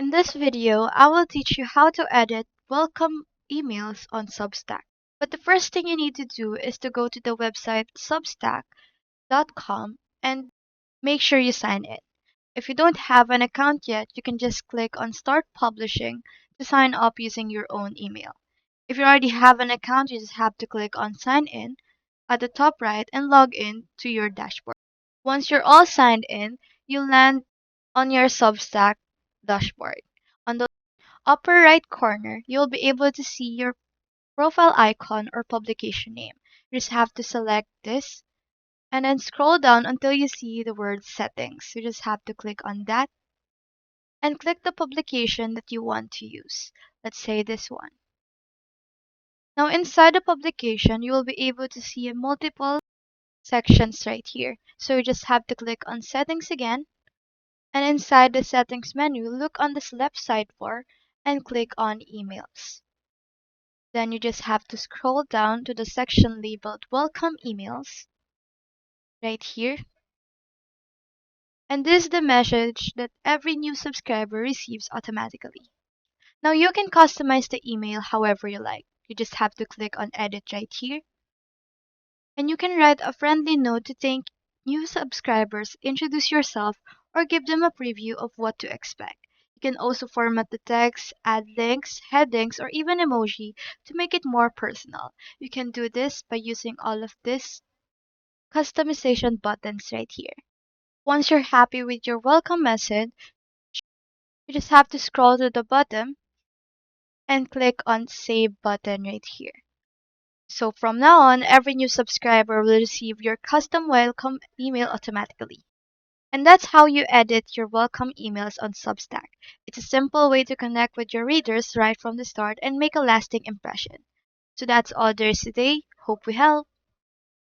In this video, I will teach you how to edit welcome emails on Substack. But the first thing you need to do is to go to the website substack.com and make sure you sign in. If you don't have an account yet, you can just click on Start Publishing to sign up using your own email. If you already have an account, you just have to click on Sign In at the top right and log in to your dashboard. Once you're all signed in, you'll land on your Substack dashboard. On the upper right corner, you'll be able to see your profile icon or publication name. You just have to select this and then scroll down until you see the word settings. You just have to click on that and click the publication that you want to use. Let's say this one. Now inside the publication, you will be able to see multiple sections right here. So you just have to click on settings again, and inside the settings menu, look on this left sidebar and click on emails. Then you just have to scroll down to the section labeled welcome emails right here. And this is the message that every new subscriber receives automatically. Now you can customize the email however you like. You just have to click on edit right here. And you can write a friendly note to thank new subscribers, introduce yourself, or give them a preview of what to expect. You can also format the text, add links, headings, or even emoji to make it more personal. You can do this by using all of these customization buttons right here. Once you're happy with your welcome message, you just have to scroll to the bottom and click on Save button right here. So from now on, every new subscriber will receive your custom welcome email automatically. And that's how you edit your welcome emails on Substack. It's a simple way to connect with your readers right from the start and make a lasting impression. So that's all there is today. Hope we help.